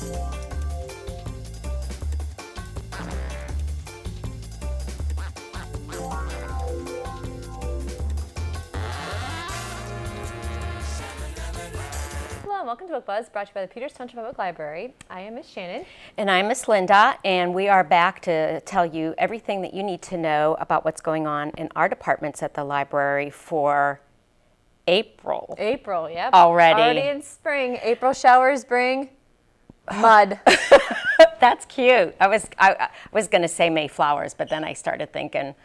Hello and welcome to Book Buzz, brought to you by the Peters Township Public Library. I am Miss Shannon. And I'm Miss Linda, and we are back to tell you everything that you need to know about what's going on in our departments at the library for April. April, yep. Already in spring. April showers bring mud. That's cute. I was going to say May flowers, but then I started thinking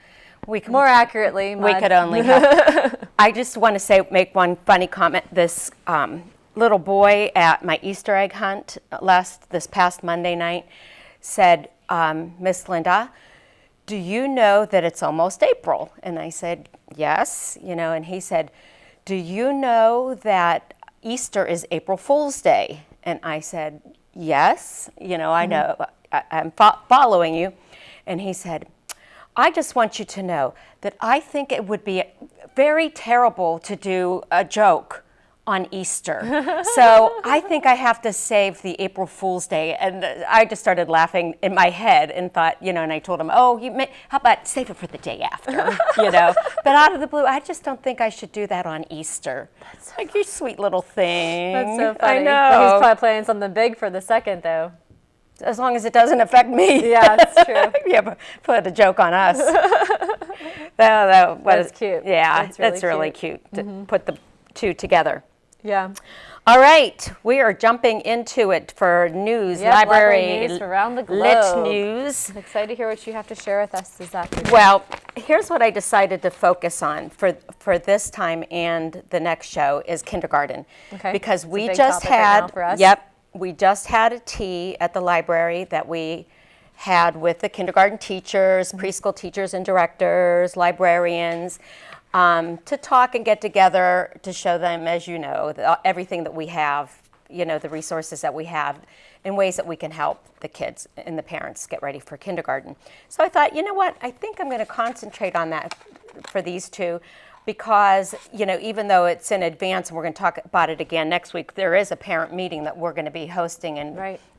more accurately, mud. We could only have. I just want to make one funny comment. This little boy at my Easter egg hunt this past Monday night said, Miss Linda, do you know that it's almost April? And I said, yes, and he said, do you know that Easter is April Fool's Day? And I said, yes, I know, I'm following you. And he said, I just want you to know that I think it would be very terrible to do a joke on Easter. So I think I have to save the April Fool's Day. And I just started laughing in my head and thought, and I told him, how about save it for the day after, But out of the blue, I just don't think I should do that on Easter. That's like, you sweet little thing. That's so funny. I know. But he's probably planning something big for the second, though. As long as it doesn't affect me. Yeah, that's true. Yeah, put a joke on us. That's cute. Yeah, that's really cute to put the two together. Yeah. All right, we are jumping into it for news, library news around the globe. Lit news. I'm excited to hear what you have to share with us this afternoon. Well, here's what I decided to focus on for this time and the next show is kindergarten. Okay. Because it's we a big just topic right had, now for us. we just had a tea at the library that we had with the kindergarten teachers, preschool teachers and directors, librarians, to talk and get together to show them, as you know, everything that we have, the resources that we have in ways that we can help the kids and the parents get ready for kindergarten. So I thought, I think I'm going to concentrate on that for these two because, even though it's in advance and we're going to talk about it again next week, there is a parent meeting that we're going to be hosting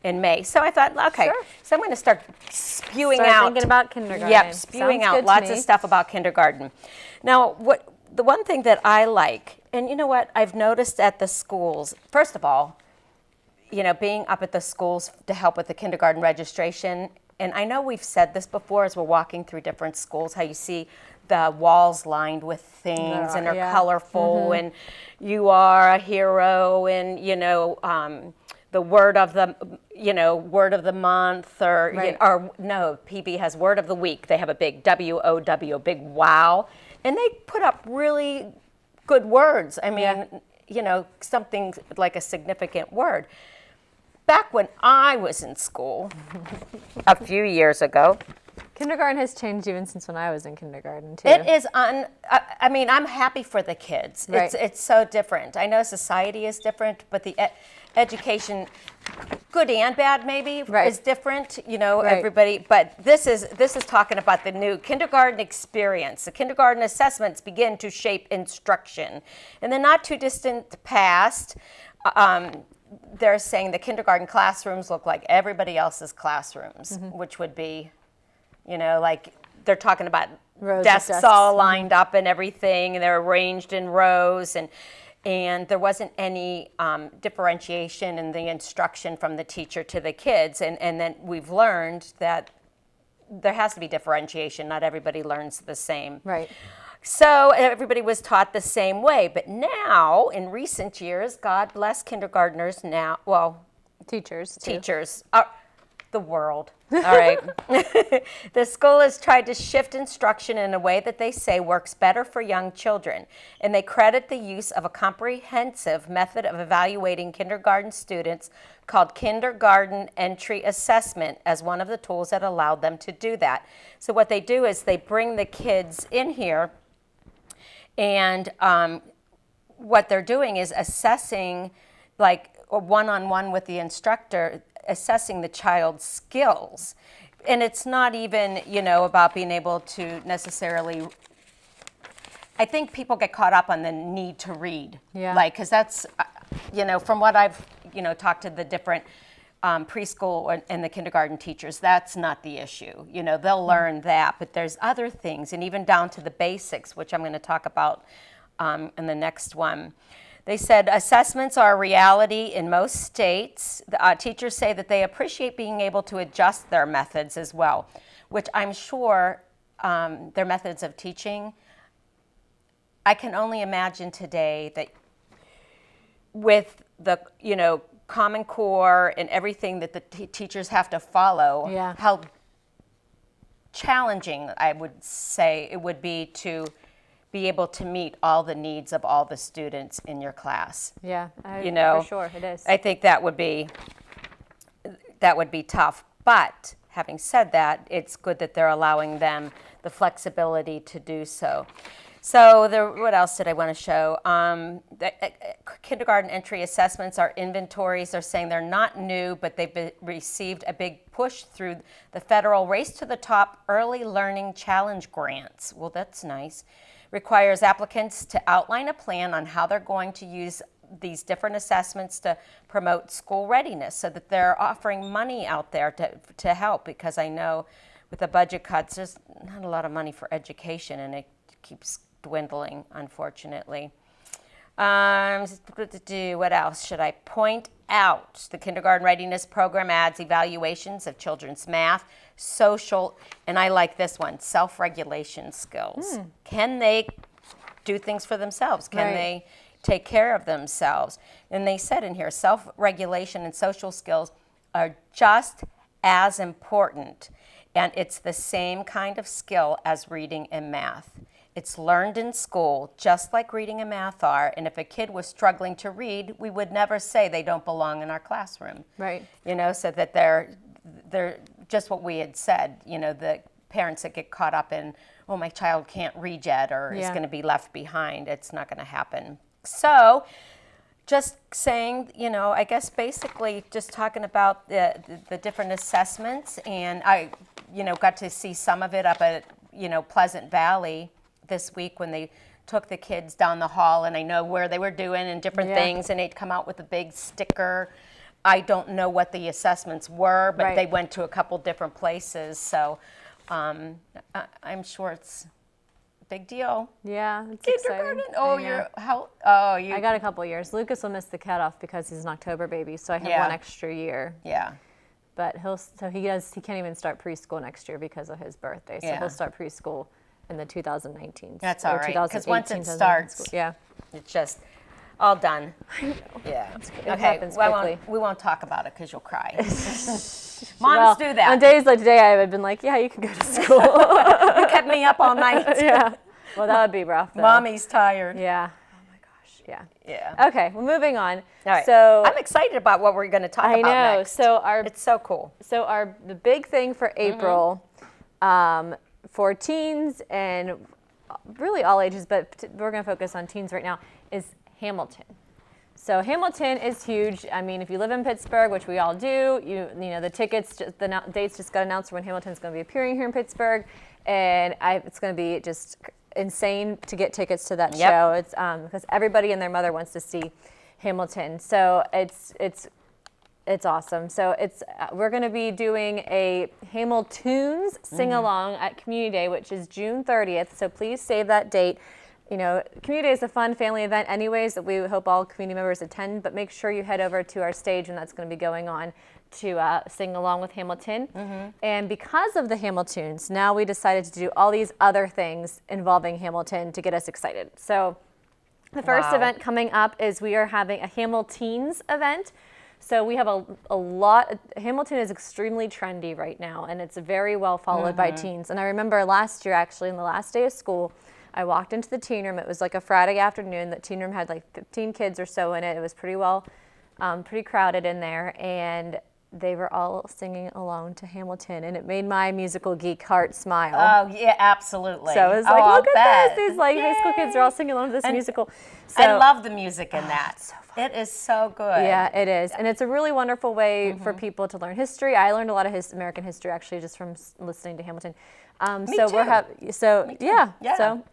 in May. So I thought, okay, sure. So I'm going to start spewing out. Thinking about kindergarten. Yep, spewing out lots of stuff about kindergarten. Now, the one thing that I like, and I've noticed at the schools, first of all, being up at the schools to help with the kindergarten registration, and I know we've said this before as we're walking through different schools, how you see the walls lined with things and they're colorful and you are a hero and, the word of the month or PB has word of the week. They have a big WOW, a big wow. And they put up really good words. I mean, something like a significant word. Back when I was in school, a few years ago. Kindergarten has changed even since when I was in kindergarten, too. It is, I'm happy for the kids. Right. It's so different. I know society is different, but the education, good and bad maybe, is different, everybody. But this is talking about the new kindergarten experience. The kindergarten assessments begin to shape instruction. In the not too distant past, they're saying the kindergarten classrooms look like everybody else's classrooms, which would be, like they're talking about desks all lined up and everything, and they're arranged in rows, and there wasn't any differentiation in the instruction from the teacher to the kids, and then we've learned that there has to be differentiation. Not everybody learns the same. Right. So everybody was taught the same way, but now, in recent years, God bless kindergartners now, teachers, the world. All right. The school has tried to shift instruction in a way that they say works better for young children, and they credit the use of a comprehensive method of evaluating kindergarten students called kindergarten entry assessment as one of the tools that allowed them to do that. So what they do is they bring the kids in here, and what they're doing is assessing, like a one-on-one with the instructor, assessing the child's skills. And it's not even, about being able to necessarily, I think people get caught up on the need to read. Yeah. Like, because that's, from what I've, talked to the different preschool and the kindergarten teachers, that's not the issue. You know, they'll learn that, but there's other things, and even down to the basics, which I'm going to talk about in the next one. They said assessments are a reality in most states. Teachers say that they appreciate being able to adjust their methods as well, which I'm sure their methods of teaching, I can only imagine today that with the, you know, Common Core and everything that the teachers have to follow, how challenging I would say it would be to be able to meet all the needs of all the students in your class. Yeah, you know, for sure it is. I think that would be tough. But having said that, it's good that they're allowing them the flexibility to do so. So what else did I want to show? The kindergarten entry assessments are inventories. They're saying they're not new, but they've received a big push through the federal Race to the Top Early Learning Challenge grants. Well, that's nice. Requires applicants to outline a plan on how they're going to use these different assessments to promote school readiness, so that they're offering money out there to help, because I know with the budget cuts, there's not a lot of money for education, and it keeps dwindling, unfortunately. What else should I point out? The kindergarten readiness program adds evaluations of children's math, social, and I like this one, self-regulation skills. Can they do things for themselves? Can they take care of themselves? And they said in here, self-regulation and social skills are just as important, and it's the same kind of skill as reading and math. It's learned in school, just like reading and math are. And if a kid was struggling to read, we would never say they don't belong in our classroom. Right. You know, so that they're just what we had said. You know, the parents that get caught up in, oh, my child can't read yet, or is going to be left behind. It's not going to happen. So, just saying, you know, I guess basically just talking about the different assessments, and I, you know, got to see some of it up at, you know, Pleasant Valley this week when they took the kids down the hall, and I know where they were doing and different things, and they'd come out with a big sticker. I don't know what the assessments were, but they went to a couple different places, so I'm sure it's a big deal. Yeah, it's kindergarten. exciting. Oh, I got a couple years. Lucas will miss the cutoff because he's an October baby, so I have one extra year. Yeah. But he can't even start preschool next year because of his birthday. So he'll start preschool in the 2019. That's all right, because once it starts, it's just all done. I know. Yeah. It happens quickly. We won't talk about it because you'll cry. Moms do that. On days like today, I would have been like, yeah, you can go to school. You kept me up all night. Yeah. Well, that would be rough, though. Mommy's tired. Yeah. Oh, my gosh. Yeah. Yeah. Okay, well, moving on. All right. So I'm excited about what we're going to talk about next. I know. It's so cool. So the big thing for April, for teens and really all ages, but we're going to focus on teens right now, is Hamilton. So Hamilton is huge. I mean, if you live in Pittsburgh, which we all do, you know the tickets, the dates just got announced for when Hamilton's going to be appearing here in Pittsburgh, and it's going to be just insane to get tickets to that show. It's because everybody and their mother wants to see Hamilton. So it's awesome. So we're going to be doing a Hamiltunes sing-along at Community Day, which is June 30th. So please save that date. You know, Community Day is a fun family event anyways that we hope all community members attend, but make sure you head over to our stage when that's going to be going on to sing along with Hamilton. And because of the Hamiltunes, now we decided to do all these other things involving Hamilton to get us excited. So the first event coming up is we are having a Hamilteens event. So we have a lot. Hamilton is extremely trendy right now, and it's very well followed by teens. And I remember last year, actually, on the last day of school, I walked into the teen room. It was like a Friday afternoon. The teen room had like 15 kids or so in it. It was pretty crowded in there, and they were all singing along to Hamilton, and it made my musical geek heart smile. Oh, yeah, absolutely. So it was like, look at this. These like high school kids are all singing along to this musical. So, I love the music in that. It's so fun. It is so good. Yeah, it is. And it's a really wonderful way for people to learn history. I learned a lot of American history actually just from listening to Hamilton. Me too. So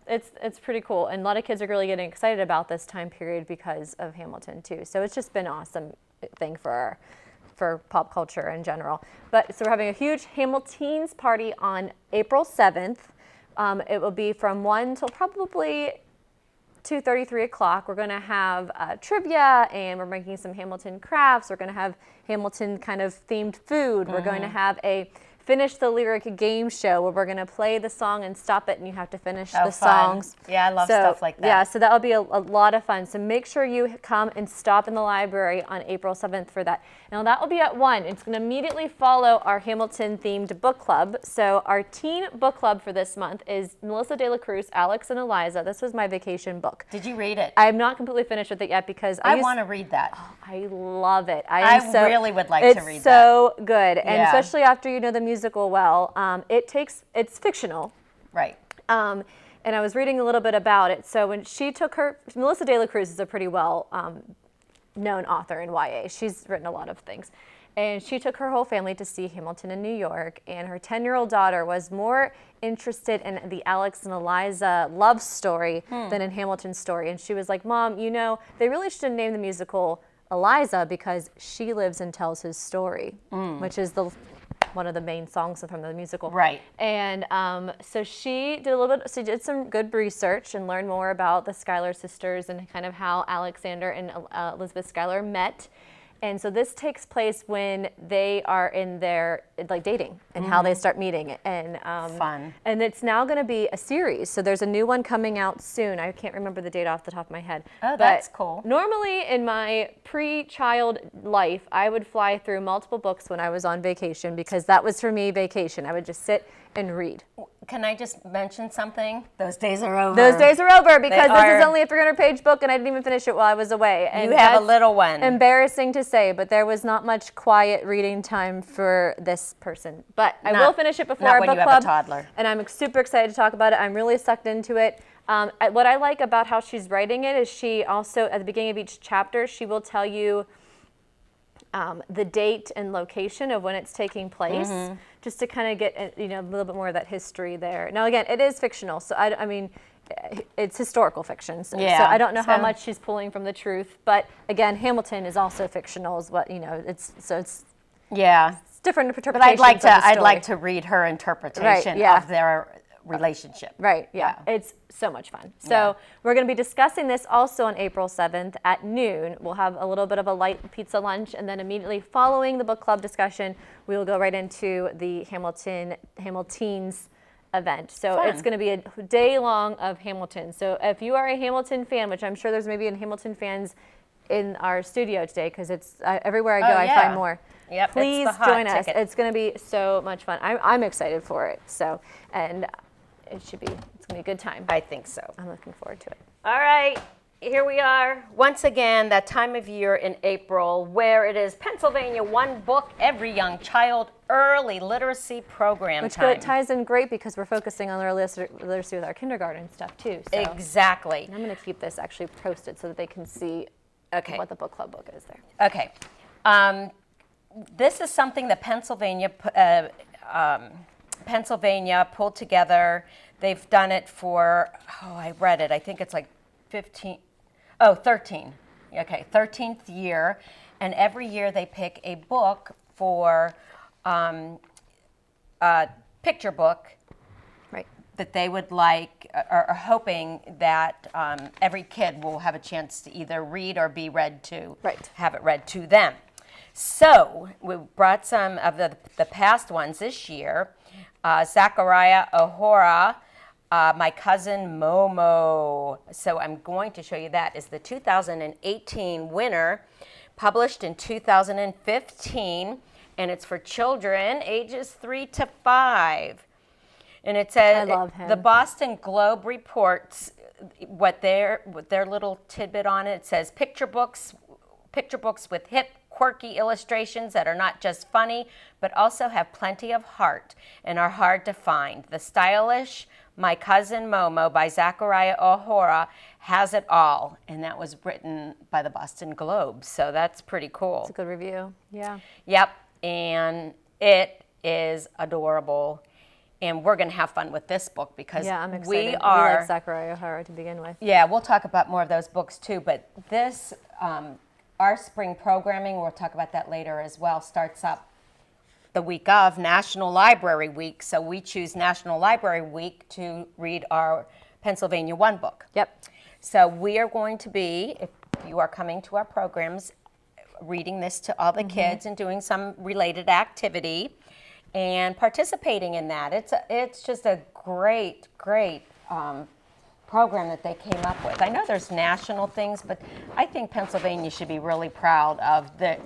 it's pretty cool, and a lot of kids are really getting excited about this time period because of Hamilton too. So it's just been an awesome thing for for pop culture in general. But so we're having a huge Hamilton's party on April 7th. It will be from 1 till probably 2:30, 3 o'clock. We're going to have trivia, and we're making some Hamilton crafts. We're going to have Hamilton kind of themed food. We're going to have a Finish the Lyric game show where we're going to play the song and stop it, and you have to finish the songs. Yeah, I love stuff like that. Yeah, so that'll be a lot of fun. So make sure you come and stop in the library on April 7th for that. Now that will be at 1. It's going to immediately follow our Hamilton-themed book club. So our teen book club for this month is Melissa De La Cruz, Alex and Eliza. This was my vacation book. Did you read it? I'm not completely finished with it yet because I want to read that. Oh, I love it. I really would like to read that. It's so good, and especially after you know the musical well. It's fictional. Right. And I was reading a little bit about it. So when she took Melissa De La Cruz is a pretty well known author in YA. She's written a lot of things. And she took her whole family to see Hamilton in New York, and her 10-year-old daughter was more interested in the Alex and Eliza love story than in Hamilton's story. And she was like, Mom, you know, they really should name the musical Eliza because she lives and tells his story, which is one of the main songs from the musical. Right. And so she did some good research and learned more about the Schuyler sisters and kind of how Alexander and Elizabeth Schuyler met. And so this takes place when they are in their dating and how they start meeting. And fun. And it's now going to be a series. So there's a new one coming out soon. I can't remember the date off the top of my head. Oh, that's cool. Normally in my pre-child life, I would fly through multiple books when I was on vacation because that was for me vacation. I would just sit and read. Can I just mention something? Those days are over. Those days are over because this is only a 300-page book and I didn't even finish it while I was away. And you have a little one. Embarrassing to say, but there was not much quiet reading time for this person. But I will finish it before our book club. Not when you have a toddler. And I'm super excited to talk about it. I'm really sucked into it. What I like about how she's writing it is she also, at the beginning of each chapter, she will tell you the date and location of when it's taking place, just to kind of get a little bit more of that history there. Now, again, it is fictional, so I mean, it's historical fiction, so I don't know how much she's pulling from the truth. But again, Hamilton is also fictional, is what it's different interpretations. But I'd like to read her interpretation of their relationship. Right, yeah. It's so much fun. So we're going to be discussing this also on April 7th at noon. We'll have a little bit of a light pizza lunch, and then immediately following the book club discussion, we will go right into the Hamilton's event. So it's going to be a day long of Hamilton. So if you are a Hamilton fan, which I'm sure there's maybe Hamilton fans in our studio today, because it's everywhere I go, I find more. Yep, please join us. It's going to be so much fun. I'm excited for it. So, and it's going to be a good time. I think so. I'm looking forward to it. All right, here we are. Once again, that time of year in April where it is Pennsylvania One Book Every Young Child Early Literacy Program Which time. ties in great because we're focusing on early literacy with our kindergarten stuff too. So. Exactly. And I'm going to keep this actually posted so that they can see what the book club book is there. Okay. This is something that Pennsylvania pulled together. They've done it for, I read it, I think it's like 13. Okay, 13th year. And every year they pick a book for a picture book that they would like, or hoping that every kid will have a chance to either read or be read to, have it read to them. So we brought some of the past ones this year. Zachariah O'Hara, My Cousin Momo. So I'm going to show you that. Is the 2018 winner, published in 2015, and it's for children ages 3 to 5. And it says, I love him. The Boston Globe reports what their little tidbit on it. It says picture books with hip, quirky illustrations that are not just funny, but also have plenty of heart and are hard to find. The stylish My Cousin Momo by Zachariah O'Hara has it all, and that was written by the Boston Globe, so that's pretty cool. It's a good review, yeah. Yep, and it is adorable, and we're going to have fun with this book because I'm excited. we like are... Zachariah O'Hara to begin with. Yeah, we'll talk about more of those books too, but this our spring programming, we'll talk about that later as well, starts up the week of National Library Week. So we choose National Library Week to read our Pennsylvania One book. Yep. So we are going to be, if you are coming to our programs, reading this to all the kids and doing some related activity and participating in that. It's just a great program that they came up with. I know there's national things, but I think Pennsylvania should be really proud of the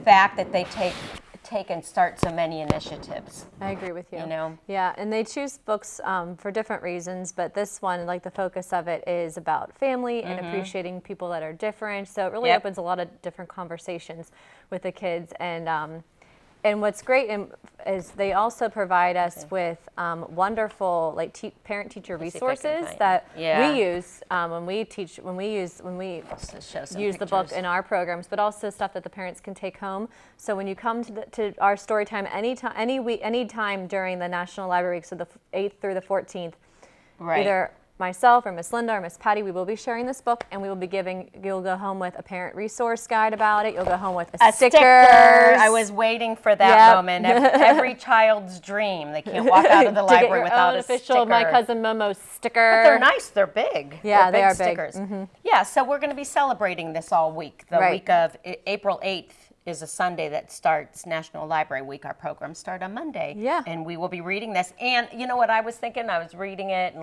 fact that they take and start so many initiatives. I agree with you. You know? Yeah, and they choose books for different reasons, but this one, like the focus of it is about family and appreciating people that are different. So it really opens a lot of different conversations with the kids. And what's great is they also provide us with wonderful like parent-teacher resources that we use when we teach, when we use the book in our programs, but also stuff that the parents can take home. So when you come to our story time any time during the National Library Week, so the 8th through the 14th, either myself or Miss Linda or Miss Patty, we will be sharing this book, and we will be you'll go home with a parent resource guide about it. You'll go home with a sticker. I was waiting for that moment. Every child's dream. They can't walk out of the library without a official sticker. My Cousin Momo sticker. But they're nice. They're big. Yeah, they are stickers. big. Yeah, so we're going to be celebrating this all week. The week of April 8th is a Sunday that starts National Library Week. Our programs start on Monday. Yeah. And we will be reading this. And you know what I was thinking? I was reading it and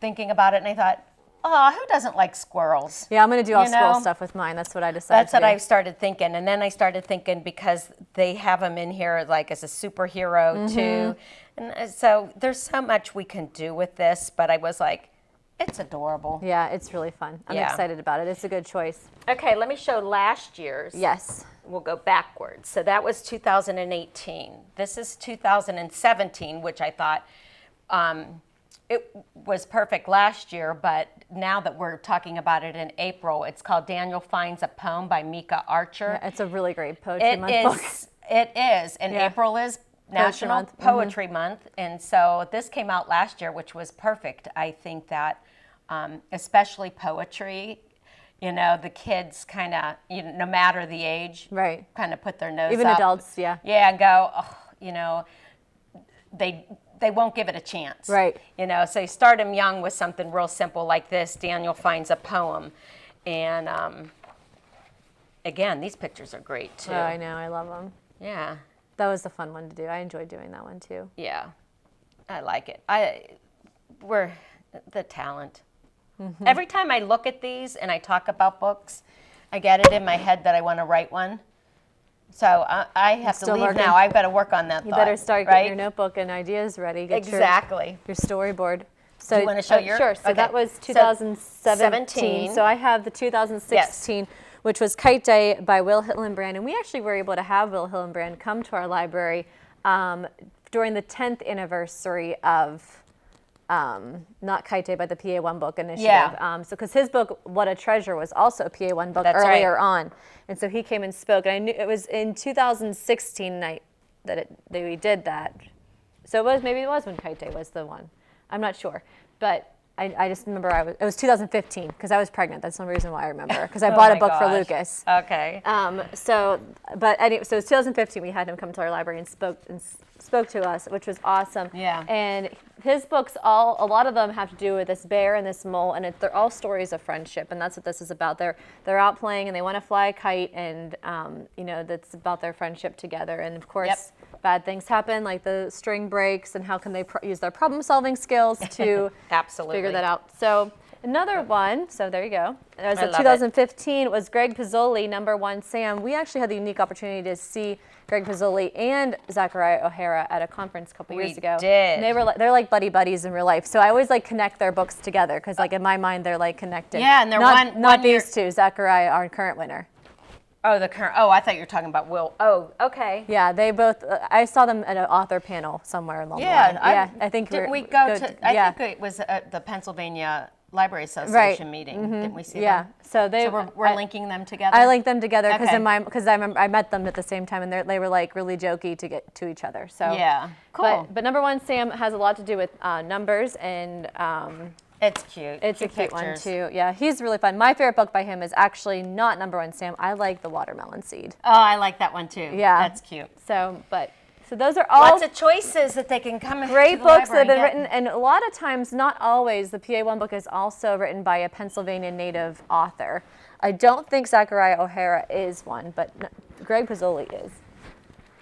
thinking about it, and I thought, oh, who doesn't like squirrels? Yeah, I'm going to do all squirrel stuff with mine. That's what I decided. That's what I started thinking. And then I started thinking, because they have them in here like as a superhero too. And so there's so much we can do with this, but I was like, it's adorable. Yeah, it's really fun. I'm excited about it. It's a good choice. Okay, let me show last year's. Yes. We'll go backwards. So that was 2018. This is 2017, which I thought it was perfect last year, but now that we're talking about it in April, it's called Daniel Finds a Poem by Mika Archer. Yeah, it's a really great poetry month book. It is, and April is National Poetry Month, and so this came out last year, which was perfect. I think that, especially poetry, you know, the kids kind of, no matter the age, kind of put their nose Even up. adults, yeah. Yeah, and go, oh, you know, they won't give it a chance. Right. You know, so you start them young with something real simple like this, Daniel Finds a Poem. And again, these pictures are great too. Oh, I know, I love them. Yeah. That was a fun one to do. I enjoyed doing that one too. Yeah, I like it. We're the talent. Every time I look at these and I talk about books, I get it in my head that I want to write one. So I have to leave now. I've got to work on that. You better start getting your notebook and ideas ready. Get your storyboard. So do you want to show your? Sure. So that was 2017. So I have the 2016, which was Kite Day by Will Hillenbrand, and we actually were able to have Will Hillenbrand come to our library during the 10th anniversary of not Kite Day, but the PA1 book initiative. Yeah. So because his book, What a Treasure, was also a PA1 book earlier on. And so he came and spoke. And I knew it was in 2016 that we did that. So maybe it was when Kite Day was the one. I'm not sure. But I just remember it was 2015 because I was pregnant. That's the reason why I remember. Because I bought a book for Lucas. Okay. So it was 2015. We had him come to our library and spoke to us, which was awesome. Yeah. And his books, a lot of them have to do with this bear and this mole, and they're all stories of friendship, and that's what this is about. They're out playing and they want to fly a kite, and that's about their friendship together. And of course, bad things happen, like the string breaks, and how can they use their problem-solving skills to figure that out. So another one, so there you go. It was 2015. It was Greg Pizzoli, Number One Sam. We actually had the unique opportunity to see Greg Pizzoli and Zachariah O'Hara at a conference a couple years ago. We did. And they're like buddies in real life. So I always connect their books together because in my mind they're connected. Yeah, and they're not these two. Zachariah, our current winner. Oh, the current. Oh, I thought you were talking about Will. Oh, okay. Yeah, they both. I saw them at an author panel somewhere along the line. I think. Did we go to? I think it was at the Pennsylvania Library Association meeting. Didn't we see them? Yeah. So we're linking them together. I linked them together because I remember I met them at the same time, and they were really jokey to get to each other. So yeah, cool. But Number One Sam has a lot to do with numbers and It's cute. It's a cute one pictures. too. Yeah, he's really fun. My favorite book by him is actually not number one, Sam. I like The Watermelon Seed. Oh, I like that one too. Yeah. That's cute. So those are all Lots of choices that they can come in. great books that have been written, and a lot of times, not always, the PA1 book is also written by a Pennsylvania native author. I don't think Zachariah O'Hara is one, but Greg Pizzoli is.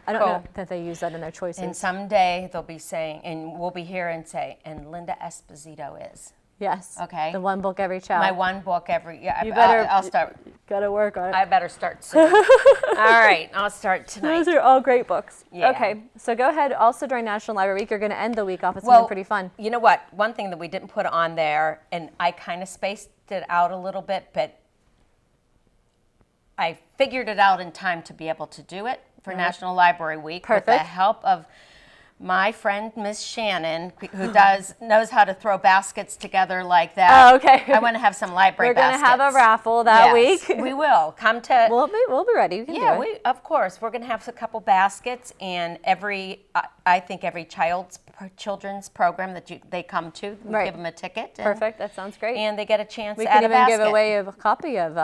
I don't know that they use that in their choices. And someday they'll be saying, and we'll be here and say, and Linda Esposito is. Yes. Okay. The one book every child. My one book every, yeah, You better, I'll start. Gotta work on it. I better start soon. All right, I'll start tonight. Those are all great books. Yeah. Okay, so go ahead. Also during National Library Week, you're going to end the week off with something pretty fun. You know what? One thing that we didn't put on there, and I kind of spaced it out a little bit, but I figured it out in time to be able to do it for National Library Week. Perfect. With the help of my friend, Miss Shannon, who knows how to throw baskets together like that. Oh, okay. I want to have some library We're going to baskets. have a raffle that Yes, week. we will. Come to... We'll be ready. We can do it. Of course. We're going to have a couple baskets, and I think every children's program that they come to, we Right. give them a ticket. Perfect. That sounds great. And they get a chance We to can add a even basket. give away a copy of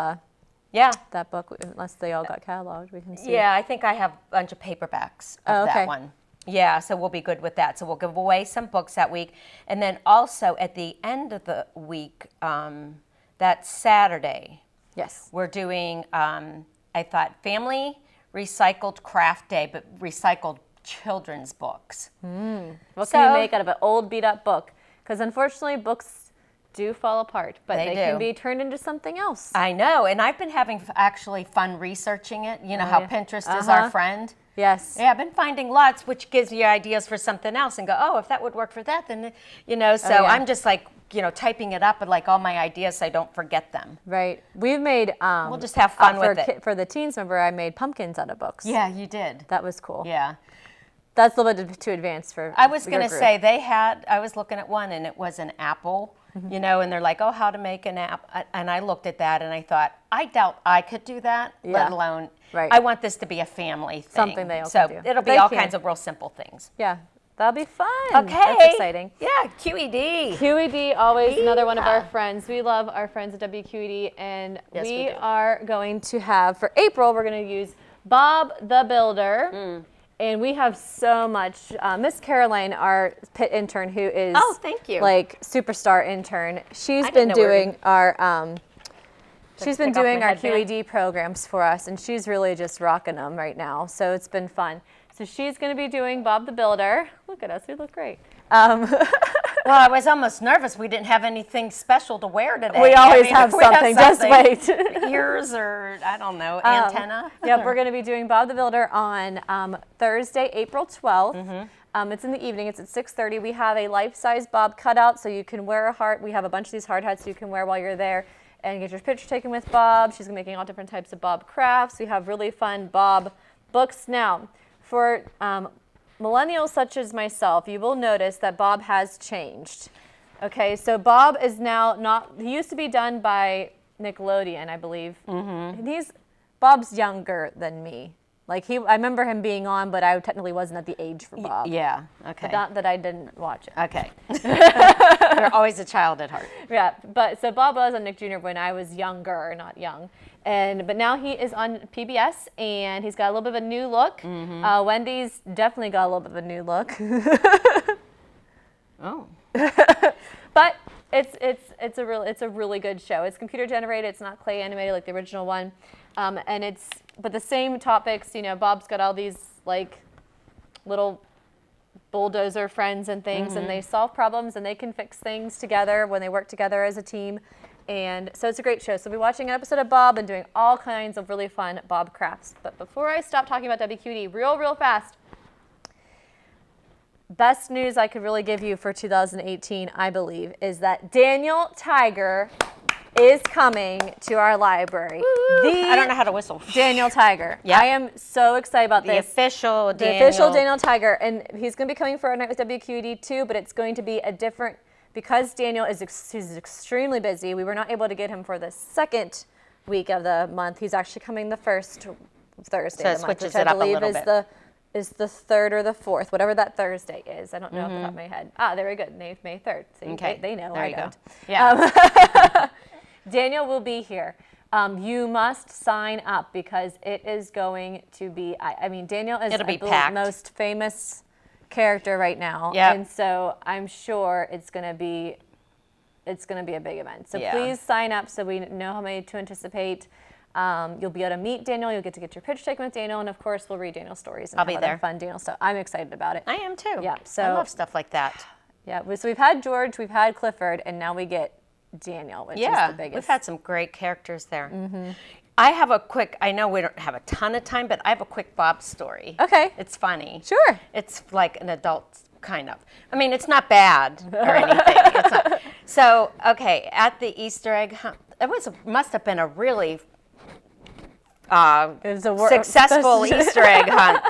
Yeah. that book, unless they all got cataloged. We can see. Yeah, I think I have a bunch of paperbacks of okay. that one. Yeah, so we'll be good with that. So we'll give away some books that week. And then also at the end of the week, that Saturday, Yes. we're doing, I thought, Family Recycled Craft Day, but recycled children's books. What can you make out of an old, beat-up book? Because unfortunately, books do fall apart, but they can be turned into something else. I know, and I've been having actually fun researching it. You know how Pinterest is our friend? Yes. Yeah, I've been finding lots, which gives you ideas for something else and go, oh, if that would work for that, then, so I'm just like, typing it up and like all my ideas so I don't forget them. Right. We've made... We'll just have fun with it. For the teens, remember, I made pumpkins out of books. Yeah, you did. That was cool. Yeah. That's a little bit too advanced for I was your going to group. say, I was looking at one and it was an apple, and they're like, oh, how to make an apple. And I looked at that and I thought, I doubt I could do that, let alone, I want this to be a family thing. Something they all so can do. it'll be They all can. kinds of real simple things. Yeah. That'll be fun. Okay. That's exciting. Yeah, QED. QED, always another one of our friends. We love our friends at WQED, and Yes, we we do. are going to have, for April, we're going to use Bob the Builder. And we have so much. Miss Caroline, our pit intern, who is thank you. like superstar intern, she's I been didn't know we were doing our she's been take off doing my our headband? QED programs for us, and she's really just rocking them right now. So it's been fun. So she's going to be doing Bob the Builder. Look at us, we look great. Well, I was almost nervous. We didn't have anything special to wear today. We always have we have something. Just wait. Ears or, I don't know, antenna. Yep, we're going to be doing Bob the Builder on Thursday, April 12th. It's in the evening. It's at 6:30. We have a life-size Bob cutout, so you can wear a heart. We have a bunch of these hard hats you can wear while you're there and get your picture taken with Bob. She's making all different types of Bob crafts. We have really fun Bob books. Now, for millennials such as myself, you will notice that Bob has changed. Okay, so Bob is now he used to be done by Nickelodeon, I believe. And Bob's younger than me. Like I remember him being on, but I technically wasn't at the age for Bob. Yeah, okay. But not that I didn't watch it. Okay. You're always a child at heart. Yeah, but so Bob was on Nick Jr. when I was younger, not young. But now he is on PBS, and he's got a little bit of a new look. Wendy's definitely got a little bit of a new look. Oh. But it's a really good show. It's computer generated. It's not clay animated like the original one, but the same topics. Bob's got all these like little bulldozer friends and things, and they solve problems and they can fix things together when they work together as a team. And so it's a great show. So we'll be watching an episode of Bob and doing all kinds of really fun Bob crafts. But before I stop talking about WQD real fast, best news I could really give you for 2018, I believe, is that Daniel Tiger is coming to our library. I don't know how to whistle. Daniel Tiger. Yeah. I am so excited about The this. official The official Daniel Tiger. And he's going to be coming for a night with WQED too, but it's going to be a different, because Daniel is he's extremely busy. We were not able to get him for the second week of the month. He's actually coming the first Thursday So it of the month, switches which it I up a believe little is bit. the is the 3rd or the 4th, whatever that Thursday is. I don't know off the top of my head. Very good. May 3rd. See, Okay. they know. There I you don't. go. Yeah. Daniel will be here. You must sign up because it is going to be. I mean, Daniel is It'll be the packed. most famous character right now, Yep. and so I'm sure it's going to be a big event. So Yeah. please sign up so we know how many to anticipate. You'll be able to meet Daniel. You'll get to get your picture taken with Daniel, and of course, we'll read Daniel's stories and I'll have be other there. fun Daniel stuff. I'm excited about it. I am too. Yeah, I so- love stuff like that. Yeah. So we've had George, we've had Clifford, and now we get Daniel, which is the biggest. We've had some great characters there. I have a quick, I know we don't have a ton of time, but I have a quick Bob story. Okay. It's funny. Sure. It's like an adult kind of. I mean, it's not bad or anything. It's not. So, okay, at the Easter egg hunt, must have been a really It was a successful Easter egg hunt.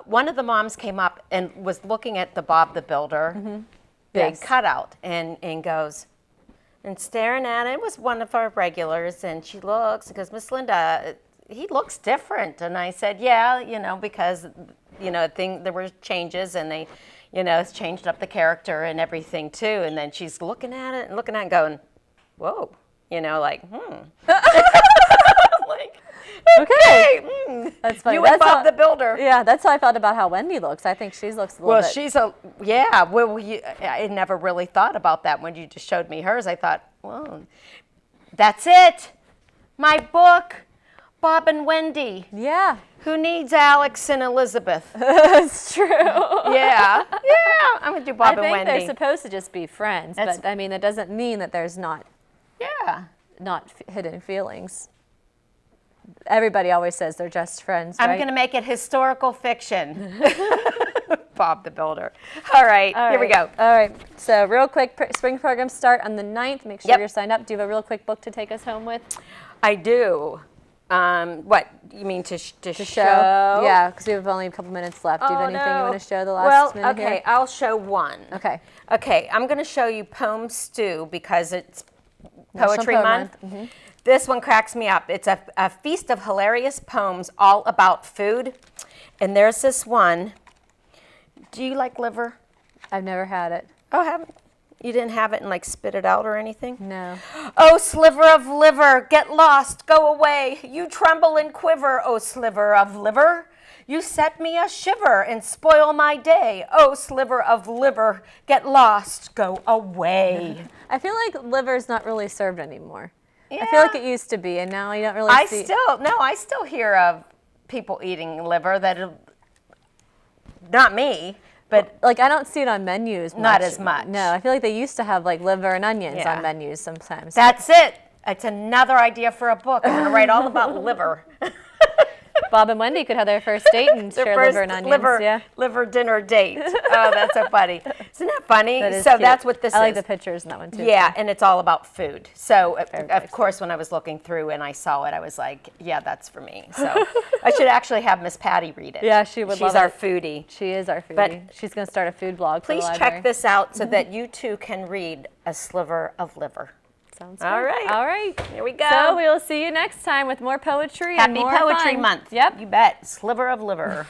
One of the moms came up and was looking at the Bob the Builder big Yes. cutout and goes and staring at it. It was one of our regulars, and she looks and goes, Miss Linda, he looks different. And I said, yeah, because there were changes, and they, it's changed up the character and everything too. And then she's looking at it and going, whoa, like, like, okay. That's funny. You That's and Bob how- the Builder. Yeah, that's how I felt about how Wendy looks. I think she looks a little bit. I never really thought about that when you just showed me hers. I thought, well, that's it. My book, Bob and Wendy. Yeah, Who needs Alex and Elizabeth? that's true. Yeah, I'm gonna do Bob I and think they're Wendy. supposed to just be friends, That's- but I mean, that doesn't mean that there's not Yeah. hidden feelings. Everybody always says they're just friends, I'm right? gonna make it historical fiction. Bob the Builder. All right, here we go. All right, so real quick, spring programs start on the 9th. Make sure Yep. you're signed up. Do you have a real quick book to take us home with? I do. What you mean to show? Yeah, because we have only a couple minutes left. Do you have anything you want to show the last minute okay, here? I'll show one. Okay. Okay, I'm going to show you Poem Stew because it's National Poetry Poem Month. Month. This one cracks me up. It's a feast of hilarious poems all about food. And there's this one. Do you like liver? I've never had it. Oh, haven't you didn't have it and like spit it out or anything? No. Oh, sliver of liver, get lost, go away. You tremble and quiver, oh sliver of liver. You set me a shiver and spoil my day. Oh, sliver of liver, get lost, go away. I feel like liver's not really served anymore. I Yeah. feel like it used to be, and now you don't really I see. still hear of people eating liver not me, but Like, I don't see it on menus Not as much. No, I feel like they used to have like liver and onions Yeah. on menus sometimes. that's it. It's another idea for a book. I'm going to write all about liver. Bob and Wendy could have their first date and Their share first liver and onions. liver dinner date. Oh, that's so funny. Isn't that funny? That is So cute. that's what this I like is. the pictures in that one too. Yeah, and it's all about food. So, Very of course, when I was looking through and I saw it, I was like, yeah, that's for me. So I should actually have Miss Patty read it. Yeah, she would She's love our it. foodie. She is our foodie. But She's going to start a food blog for the Please library. check this out so that you too can read A Sliver of Liver. Sounds All good. right. All right. Here we go. So we will see you next time with more poetry and Happy more Poetry fun. Month. Yep. You bet. Sliver of liver.